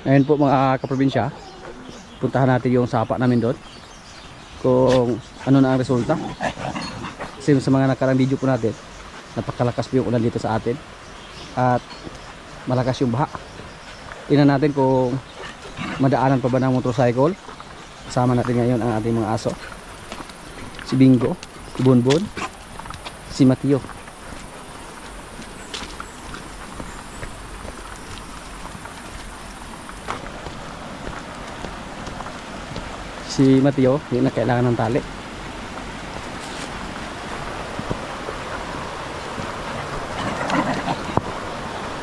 Ngayon po mga kaprobinsya, puntahan natin yung sapa namin doon kung ano na ang resulta. Kasi sa mga nakarang video po natin, napakalakas po yung ulan dito sa atin at malakas yung baha. Tingnan natin kung madaanan pa ba ng motorcycle. Kasama natin ngayon ang ating mga aso, si Bingo, si Bonbon, si Mateo. Si Mateo, hindi na kailangan ng tali.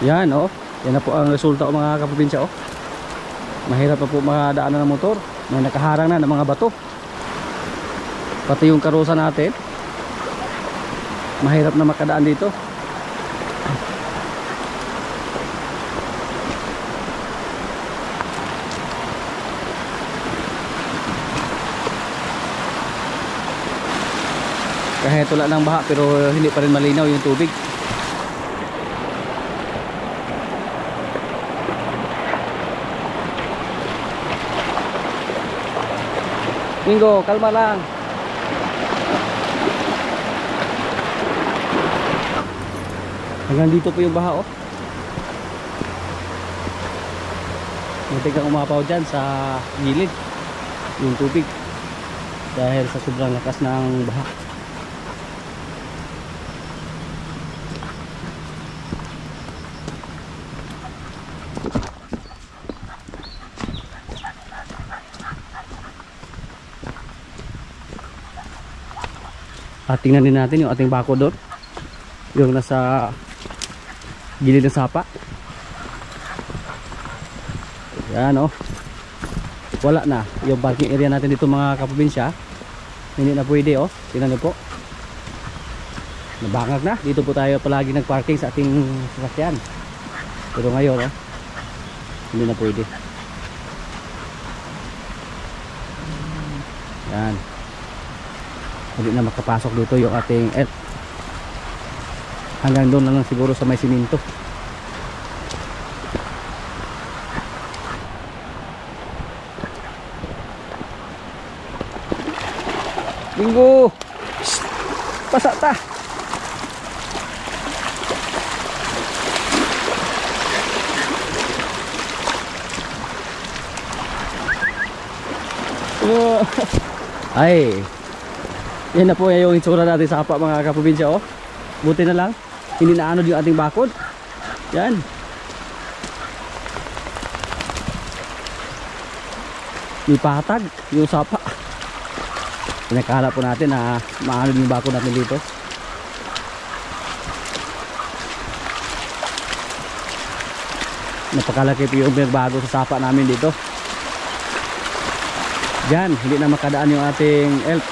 Yan oh, yan na po ang resulta mga kaprobinsya oh. Mahirap pa po makadaanan ng motor. May nakaharang na ng mga bato. Pati yung karusa natin, mahirap na makadaan dito. Kahit wala ng baha pero hindi pa rin malinaw yung tubig. Bingo, kalma lang. Hanggang dito po yung baha oh. Muntik kang umapaw dyan sa gilid yung tubig dahil sa sobrang lakas ng baha. At tingnan din natin yung ating bako doon, yung nasa gilid ng sapa. Yan oh, wala na yung parking area natin dito mga kaprobinsya. Hindi na pwede oh, tingnan nyo po, nabangag na. Dito po tayo palagi nagparking sa ating sasakyan, pero ngayon oh, hindi na pwede. Yan, hindi na makapasok dito yung ating elf. Hanggang doon na lang siguro sa may siminto. Bingo! Shhh! Pasa ta! Ay, yan na po yung itsura natin sa apa mga kaprobinsya oh. Buti na lang hindi naanod yung ating bakod. Yan, ipatag yung sapa. Pinakala po natin na maanod yung bakod natin dito. Napakalaki po yung bago sa sapa namin dito. Yan, hindi na makadaan yung ating elf.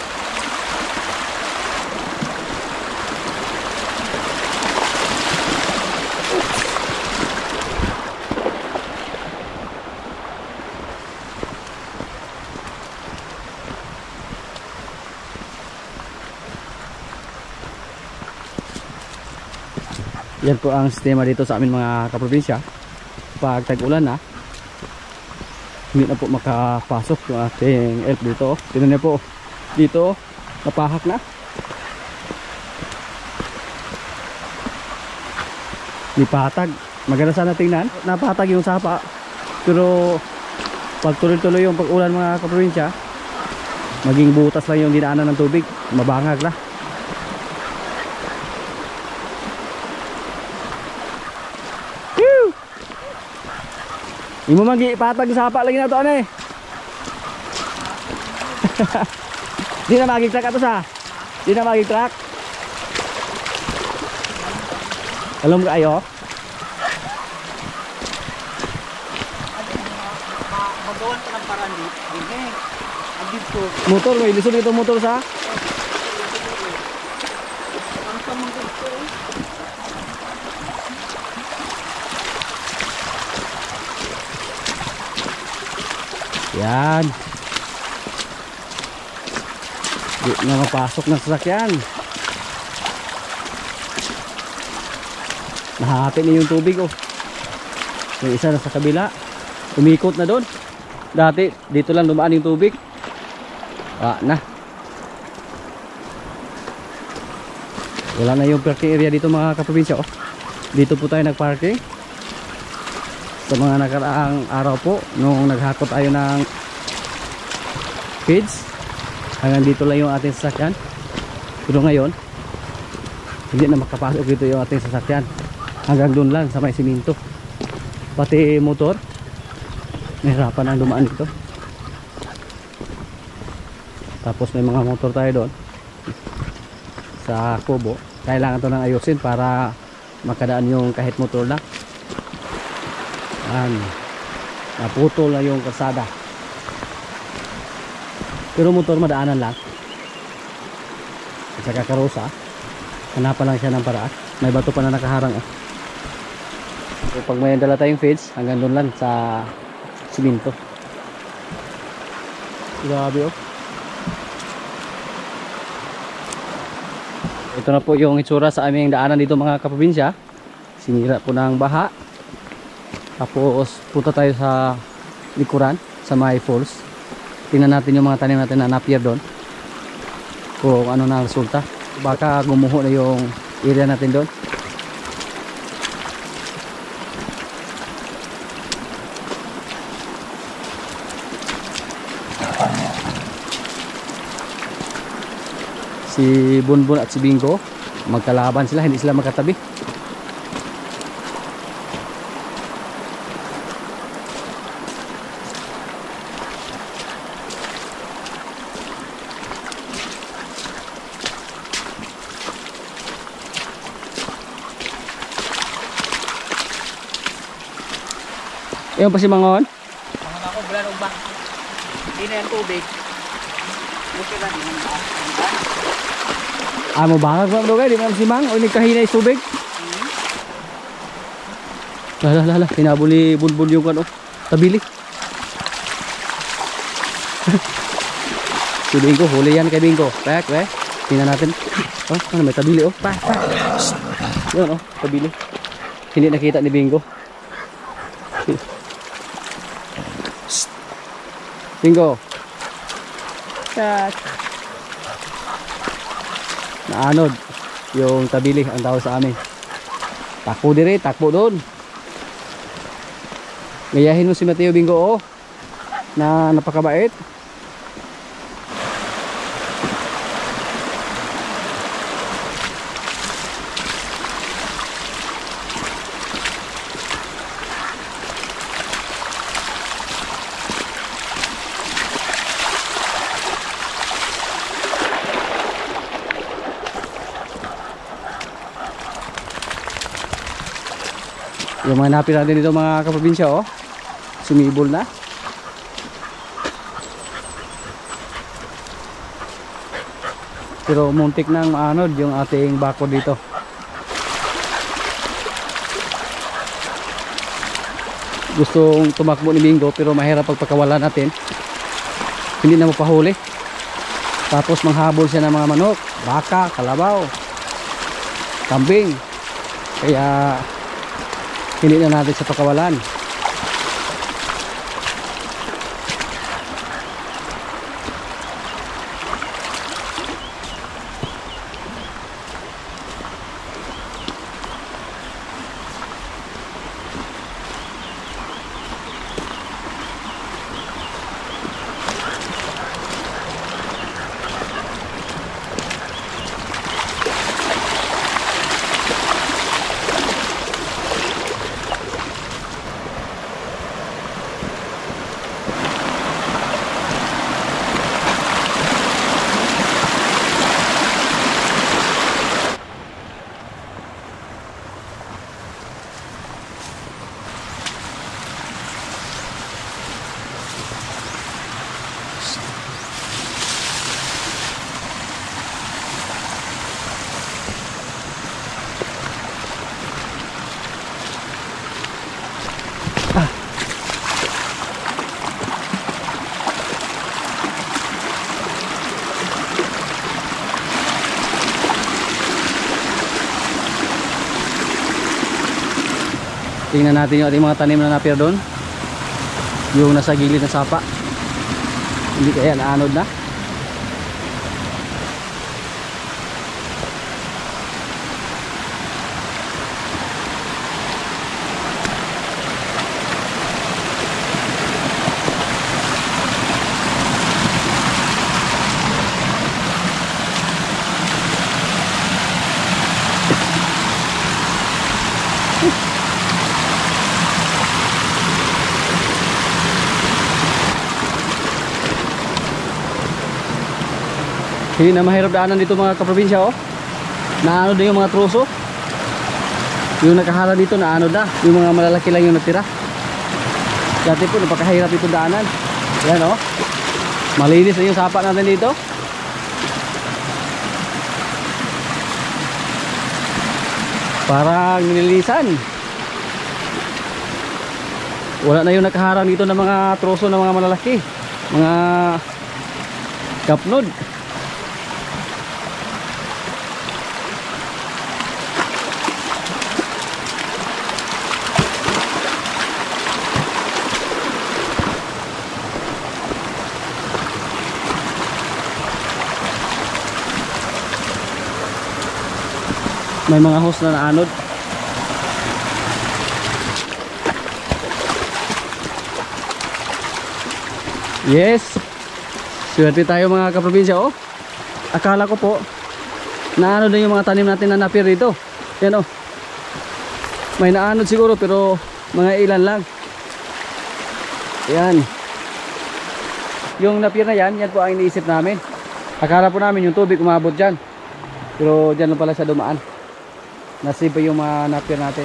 Yan po ang sistema dito sa amin mga kaprobinsya. Pag tag-ulan na, hindi na po makapasok yung ating elf dito. Tingnan niyo po, dito napahak na. Ipatag, maganda sana tingnan. Napatag yung sapa, pero pag tuloy-tuloy yung pag-ulan mga kaprobinsya, maging butas lang yung dinaanan ng tubig, mabangag na. Imo magi patag sapa lagi na to ano eh. Di na magig truck ato sa. Di na magig truck. Alam ka ayo. Magawan ko ng paraan dito. Dito. Motor may lisod ito motor sa. Yan. Di na mapasok ng sasakyan. Nahati na yung tubig oh. Yung isa na sa kabila. Umikot na doon. Dati, dito lang dumaan yung tubig. Na. Wala na yung parking area dito mga kaprobinsya. Oh. Dito po tayo nagparking. Sa mga nakaraang araw po, nung naghakot tayo ng feeds, hanggang dito lang yung ating sasakyan. Pero ngayon, hindi na makapasok dito yung ating sasakyan. Hanggang doon lang sa may siminto. Pati motor, nahirapan ang dumaan dito. Tapos may mga motor tayo doon sa kubo. Kailangan to nang ayusin para makadaan yung kahit motor lang. Naputol na yung kalsada. Pero motor madaanan lang. At saka karosa, hanapan lang siya ng paraan. May bato pa na nakaharang. So, pag may dala tayong feeds, hanggang doon lang sa siminto. Grabe oh. Ito na po yung itsura sa aming daanan dito mga kaprobinsya. Sinira po ng baha. Tapos punta tayo sa likuran, sa may falls. Tingnan natin yung mga tanim natin na napier doon. Kung ano na ang resulta. Baka gumuho na yung area natin doon. Si Bunbun at si Bingo, magkalaban sila, hindi sila magkatabi. Ayun pa si Mangon. Mangon ako, bulan ba? Hindi na yung tubig. Okay lang, hindi na. Mo bangag mo doon di man si Mang o nagkahina yung tubig. Lala, hinabuli Bunbun yung ano, tabili. Si Bingo, huli yan kay Bingo. Pek. Tingnan natin. Oh, ano may tabili oh. Pa. Yun oh, tabili. Hindi nakita ni Bingo. Bingo. Cat. Naanod yung tabili ang tawag sa amin. Takbo dire, takbo doon. Gayahin mo si Mateo Bingo oh. Na napakabait. Yung mga napir natin dito mga kaprobinsya oh. Sumibol na. Pero muntik nang maanod yung ating bakod dito. Gustong tumakbo ni Bingo pero mahirap pagpakawala natin. Hindi na mapahuli. Tapos manghabol siya ng mga manok, baka, kalabaw, kambing. Kaya hindi na natin sa pakawalan. Tingnan natin yung ating mga tanim na napir doon. Yung nasa gilid ng sapa. Hindi kaya naanod na. Hindi na mahirap daanan dito mga kaprobinsya, oh. Naanod na yung mga truso. Yung nakaharap dito naanod na. Yung mga malalaki lang yung natira. Dati po napakahirap dito daanan. Yan, oh. Malinis na yung sapa natin dito. Parang nililisan. Wala na yung nakaharang dito ng mga truso ng mga malalaki. Mga kapnod. May mga hose na naanod. Yes. Swerte tayo mga kaprobinsya, oh. Akala ko po naanod na yung mga tanim natin na napir dito. Yan, oh. May naanod siguro pero mga ilan lang. Yan. Yung napir na yan po ang iniisip namin. Akala po namin yung tubig umabot dyan. Pero dyan lang pala siya dumaan. Nasib pa yung mga napir natin.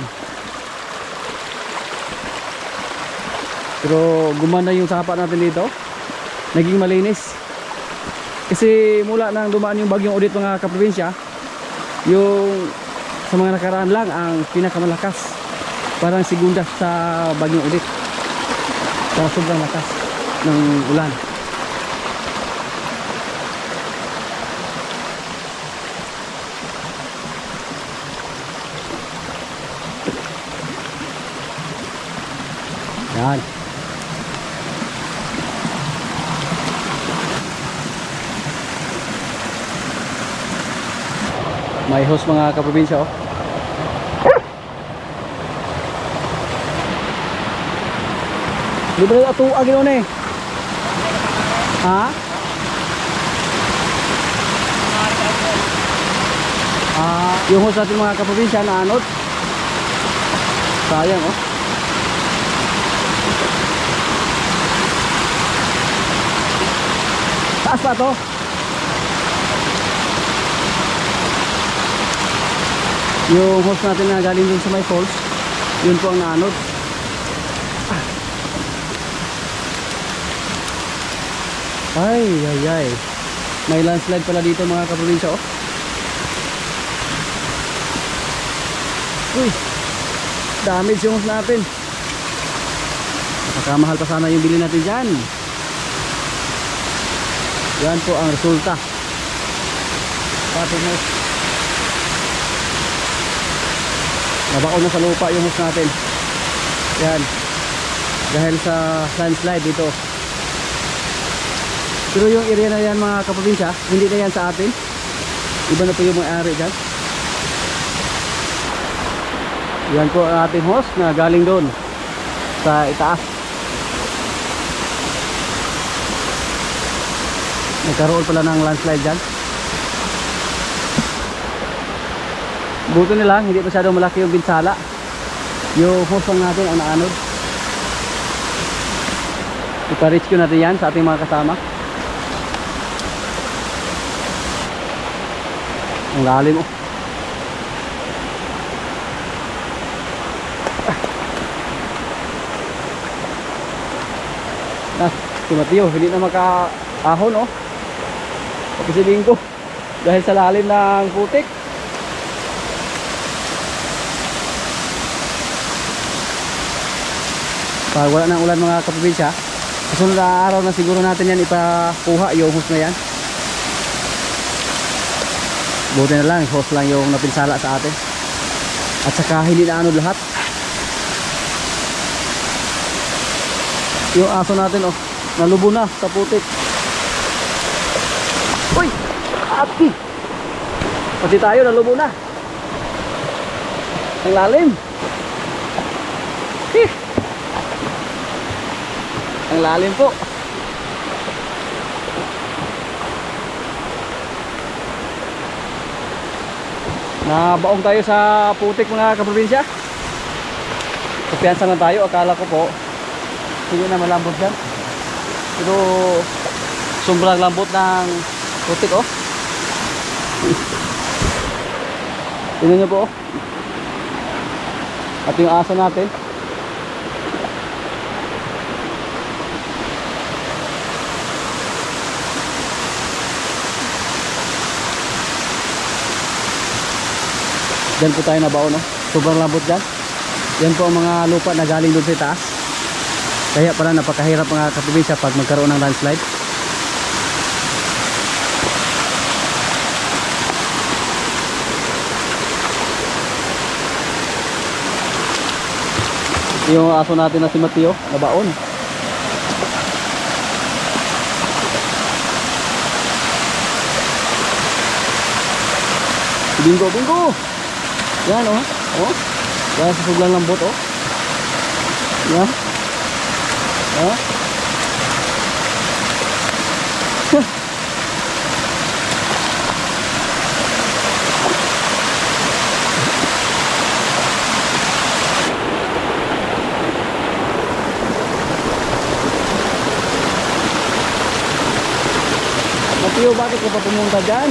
Pero gumanda yung sapa natin dito. Naging malinis. Kasi mula nang dumaan yung bagyong Odette mga kaprobinsya, yung sa mga nakaraan lang ang pinakamalakas. Parang segunda sa bagyong Odette. Sa sobrang lakas ng ulan. Yan. May host mga kaprobinsya, oh. Di ba ito agin eh? Ha? Yung host natin mga kaprobinsya na anod. Sayang, oh. Taas pa to. Yung hose natin na galing dun sa may falls, yun po ang naanod. Ay, ay, ay. May landslide pala dito mga kaprobinsya, oh. Uy, damage yung hose natin. Nakamahal pa sana yung bili natin dyan. Yan po ang resulta. Pating hose. Nabaon na sa lupa yung hose natin. Yan. Dahil sa landslide dito. Pero yung area na yan mga kaprobinsya, hindi na yan sa atin. Iba na po yung may-ari dyan. Yan po ang ating hose na galing doon sa itaas. Nagkaroon pala ng landslide dyan. Buto nila, hindi masyadong malaki yung binsala. Yung hose lang natin ang naanod. Ipa-rescue natin yan sa ating mga kasama. Ang lalim, oh. Tumatiyo, hindi na makaahon, oh. Pagkasiling ko dahil sa lalim ng putik. Pag wala ng ulan mga kaprobinsya, kasunod na araw na siguro natin yan ipakuha yung hose na yan. Buti na lang, hose lang yung napinsala sa atin. At saka hindi na anod lahat. Yung aso natin oh, nalubo na sa putik. Uy! Ati! Pati tayo nalubo na. Ang lalim. Hih! Ang lalim po. Nabaong tayo sa putik mga kaprobinsya. Kapiyansa lang tayo. Akala ko po hindi na malambot dyan. Pero sobrang lambot ng putik oh. Tingnan nyo po oh. At yung aso natin. Diyan po tayo nabaon no? Sobrang lambot dyan. Yan po ang mga lupa na galing doon sa taas. Kaya pala napakahirap mga kaprobinsya pag magkaroon ng landslide. Yung aso natin na si Mateo nabaon. Bingo, bingo! Yan oh, oh. Yan sa sobrang lambot oh. Yan. Oh. Mateo, bakit ka pa pumunta dyan?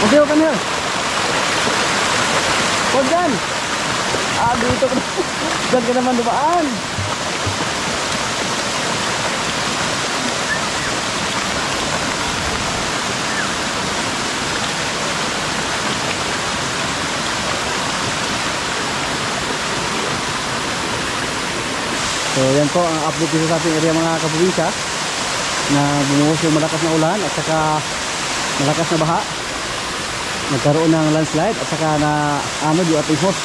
Mateo, come here. Huwag dyan. Dito ka. Dyan ka naman dumaan. So yan po ang update dito sa ating area mga kaprobinsya, na bumuhos yung malakas na ulan at saka malakas na baha. Nagkaroon ng landslide at saka na anod yung ating hose.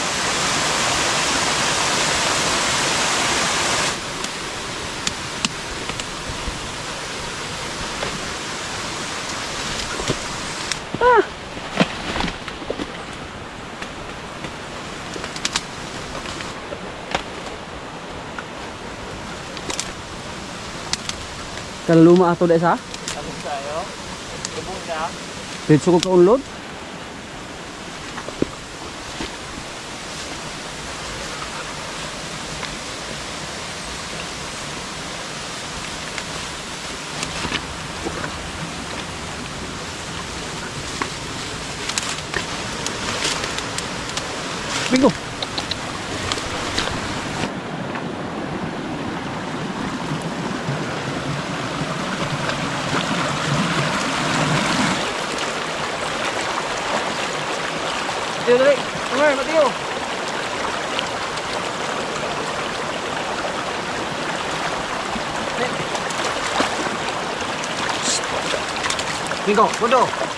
Kaluma ato dahil sa? Tapos tayo. Lubong siya. Dito ko kaunlod. Bingo. Mateo, dali. Come here, Mateo. Bingo, bodo.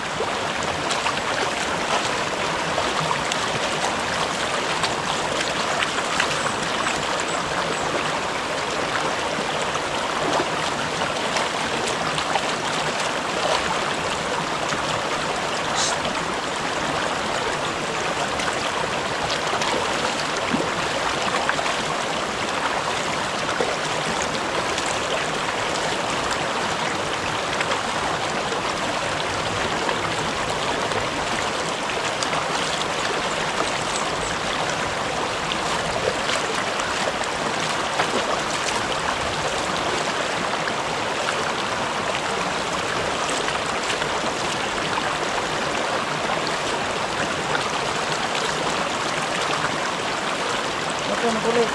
Tuloy.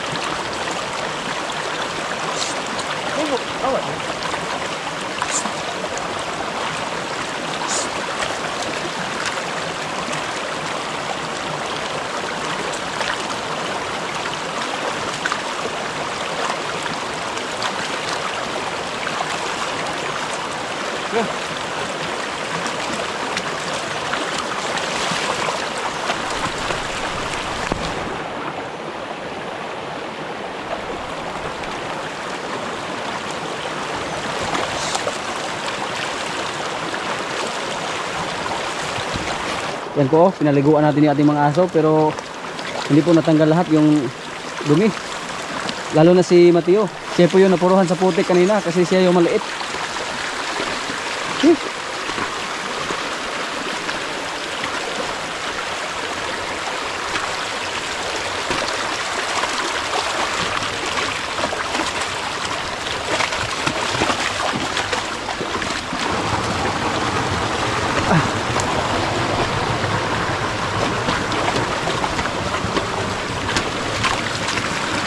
Tuloy. Awat. Yan po, pinaliguan natin yung ating mga aso pero hindi po natanggal lahat yung dumi. Lalo na si Mateo. Siya po yung napuruhan sa putik kanina kasi siya yung maliit.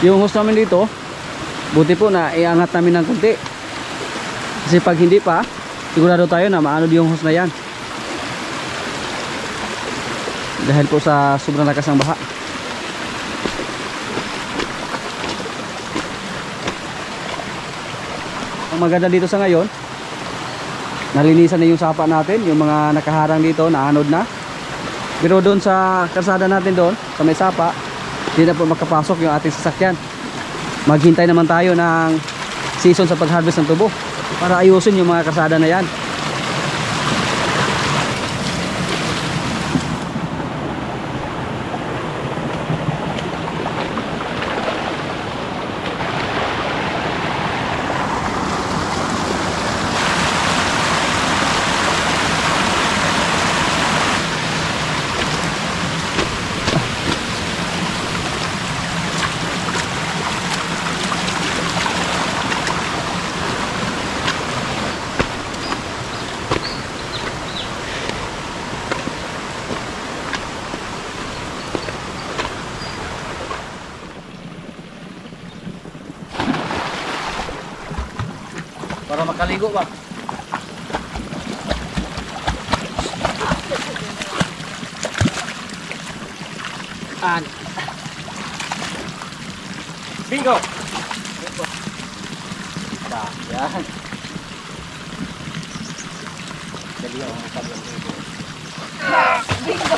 Yung hose namin dito, buti po na iangat namin ng kunti. Kasi pag hindi pa, sigurado tayo na maanod yung hose na yan. Dahil po sa sobrang lakas ng baha. Ang maganda dito sa ngayon, nalinisan na yung sapa natin, yung mga nakaharang dito, naanod na. Pero doon sa kalsada natin doon, sa may sapa, hindi na po makapasok yung ating sasakyan. Maghintay naman tayo ng season sa pag-harvest ng tubo para ayusin yung mga kalsada na yan. Para makaligo ba? An. Bingo. Yan. Dali ako magkabilang bingo. Bingo.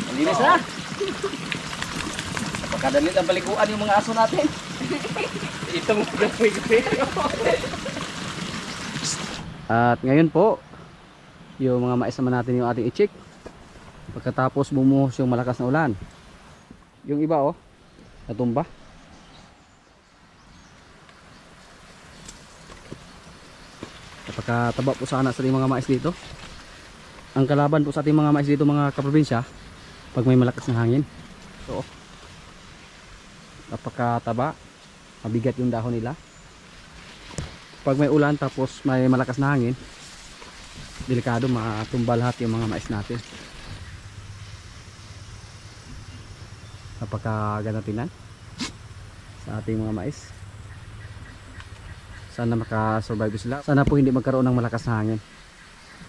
Malinis na. Pagkadalit ang balikuan yung mga aso natin. Itong At ngayon po, yung mga mais naman natin yung ating i-check. Pagkatapos bumuhos yung malakas na ulan. Yung iba oh, natumba. Napakataba po sana sa ating mga mais dito. Ang kalaban po sa ating mga mais dito mga kaprobinsya, pag may malakas na hangin. So, napakataba, mabigat yung dahon nila. Pag may ulan tapos may malakas na hangin, delikado, matumba lahat yung mga mais natin. Napakaganda tingnan sa ating mga mais. Sana makasurvive sila. Sana po hindi magkaroon ng malakas na hangin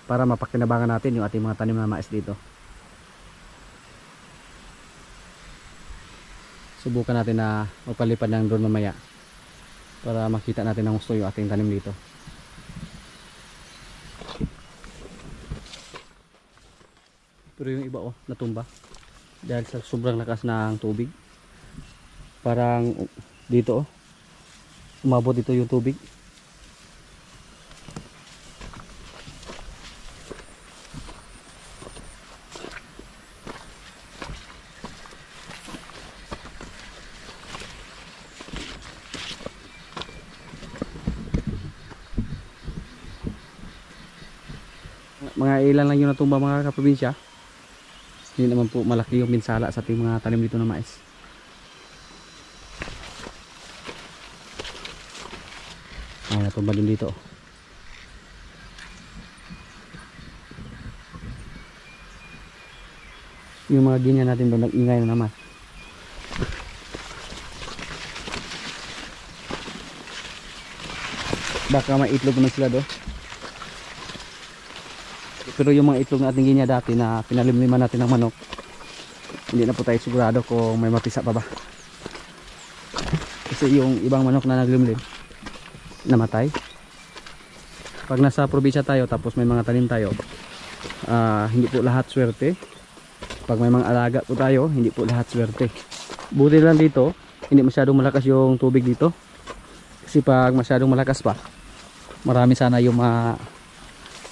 para mapakinabangan natin yung ating mga tanim na mais dito. Subukan natin na magpalipad ng drone mamaya para makita natin ng gusto yung ating tanim dito. Pero yung iba oh, natumba dahil sa sobrang lakas ng tubig. Parang dito oh, umabot dito yung tubig. Mga ilan lang yung natumba mga kaprobinsya. Hindi naman po malaki yung pinsala sa ating mga tanim dito na mais. Ay, natumba din dito. Yung mga ganyan natin doon nag-ingay na naman. Baka may itlog naman sila doon. Pero yung mga itlog na ating ginya dati na pinalimliman natin ng manok, hindi na po tayo sigurado kung may mapisa pa ba. Kasi yung ibang manok na naglimlim, namatay. Pag nasa probinsya tayo tapos may mga tanim tayo, hindi po lahat swerte. Pag may mga alaga po tayo, hindi po lahat swerte. Buti lang dito, hindi masyadong malakas yung tubig dito. Kasi pag masyadong malakas pa, marami sana yung mga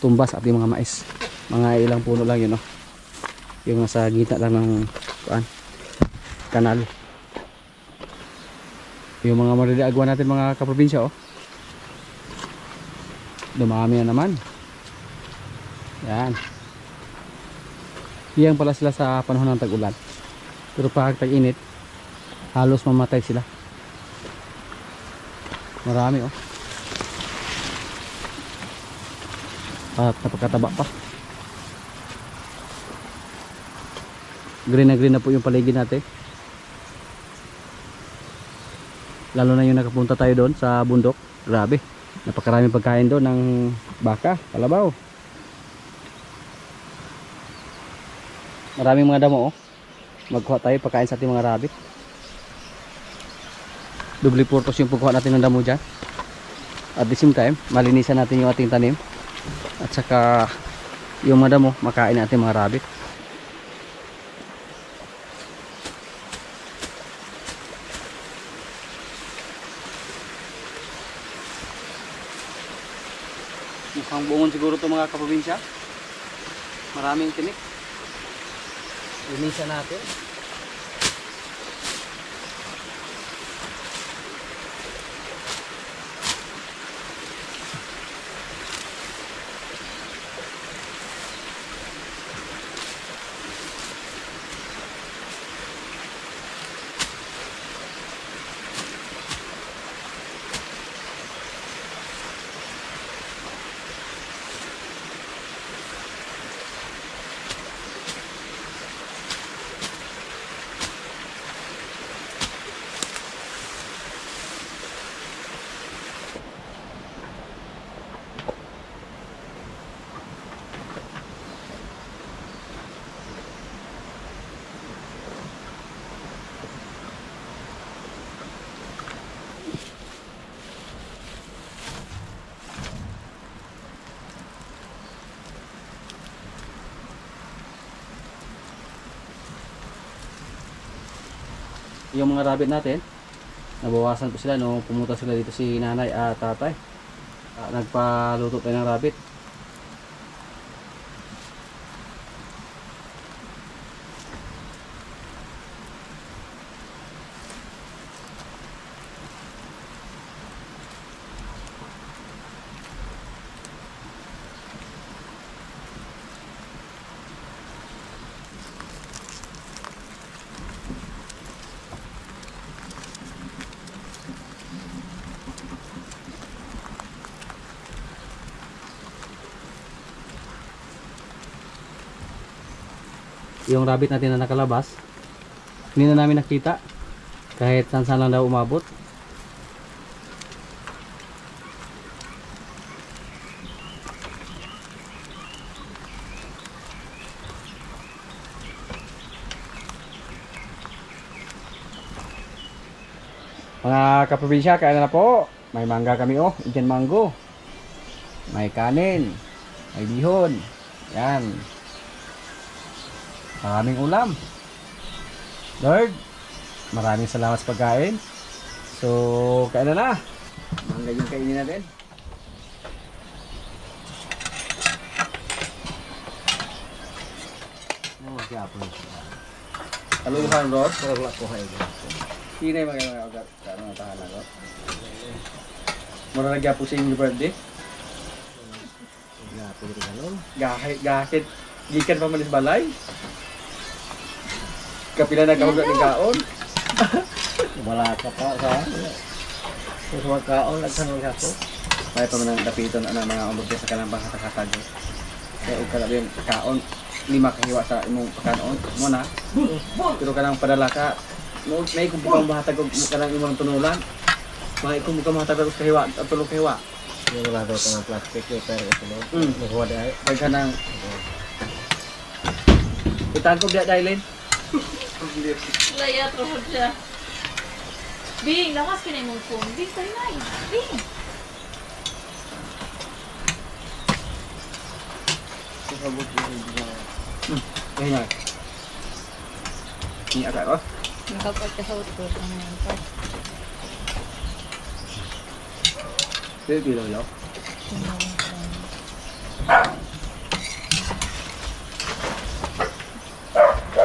tumbas at yung mga mais. Mga ilang puno lang yun, no? Yung nasa gitna lang ng kanal. Yung mga mariliagwan natin mga kaprobinsya, oh. Dumami na naman. Yan. Hiyang pala sila sa panahon ng tag-ulan. Pero pag tag-init, halos mamatay sila. Marami, oh. At napakataba pa. Green na green na po yung paligid natin. Lalo na yung nakapunta tayo doon sa bundok. Grabe. Napakaraming pagkain doon ng baka, kalabaw. Maraming mga damo, oh. Magkuha tayo pagkain sa ating mga rabbit. Double purpose yung pagkuha natin ng damo dyan. At the same time, malinisan natin yung ating tanim. At saka yung mga damo, makain natin mga rabbit. Mukhang buongon siguro ito mga kaprobinsya. Maraming tinik. Linisan natin. Yung mga rabbit natin, nabawasan po sila nung pumunta sila dito si nanay at tatay. Nagpaluto tayo ng rabbit. Yung rabbit natin na nakalabas, hindi na namin nakita kahit saan lang daw umabot. Mga kaprobinsya, kaya na po. May mangga kami, oh, Indian mango. May kanin, may bihon. Yan. Maraming ulam. Lord, maraming salamat sa pagkain. So, kain na. Mangga yung kainin natin. Oh, siya po. Taluhan, Lord. Wala ko kayo. Sino yung mga agad? Ano na tahanan, Lord? Muna nagyapo sa inyong birthday? Gahit. Gikan pa manis balay. Kapila na kahugad ng kaon. Wala ka pa sa mga kaon at sanong ako. May pa man ang dapiton ang mga umurte sa kanang bangkatag. Kaya huwag ka na yung kaon. 5 kahiwa sa imong pagkaon. Mo na. Pero ka nang padala ka. May kung bukang bahatag o ka nang imong tunulan. Mga kung bukang bahatag o kahiwa at tulog kahiwa. Yung wala daw ng plastic yung pero ito no. Nakuha dahil. Huwag ka nang... Itahan ko biya dahilin. Laya trohod siya. Bing, lakas ka na yung phone. Bing, tayo na eh. Bing! Kaya nga. Ini agak oh. Nakapag ka sa utod. Ano yan pa? Baby lolo.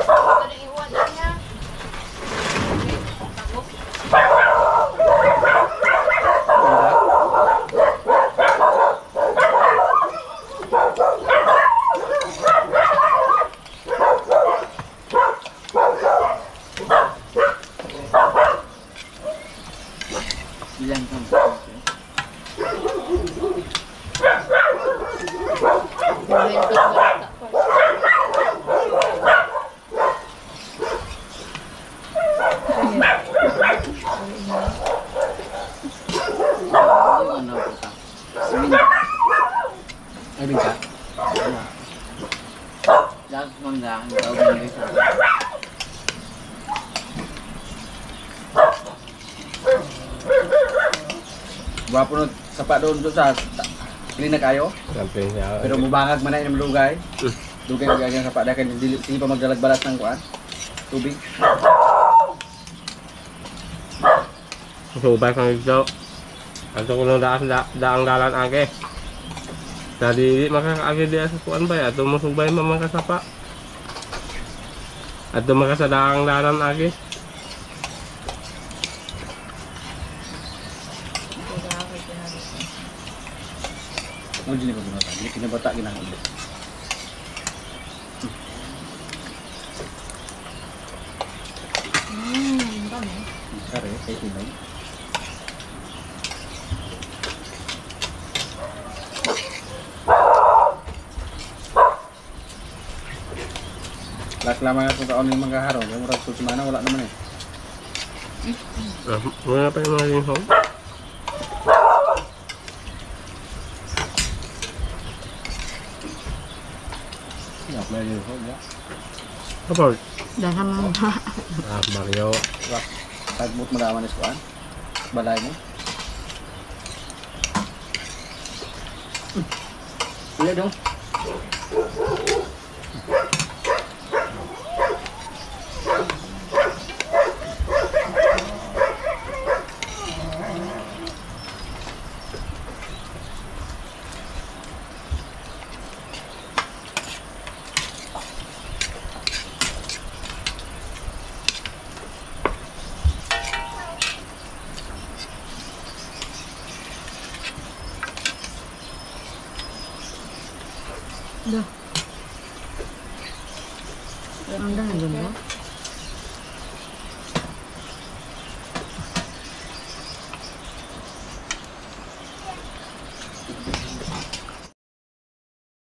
Ano iwan niya? Takot. Ilan kang Buhay ko sa bata. yung ano ko ta. Siminta. Ay binta. Lag mangga ang tawag ng isa. Gwapo no sapa doon sa kini na kayo. Samping siya. Pero mubangag man na yung lugay. Lugay ug ang sapa dakan dili sige pa magdalag-balat ng kuan. Tubig. Subay kang ito. Ato ko nung daang dalan ake. Tadi makakaagi dia sa kuan ba ato mo subay mamakasapa. Ato makasadaang dalan ake. Mo dili ko ginata. Dili kinabata ginahon. Dami. Kare kay tinay. Lak lamang ako kaon ng mga haro, yung murag semana wala naman eh. Wala pa yung mga linghong. Yak na yun ho, ya. Kapag? Dahan mo ba? Mario. Tagbot mo naman is kuan. Balay mo. Kuya dong. Dah. Ang dahan ba?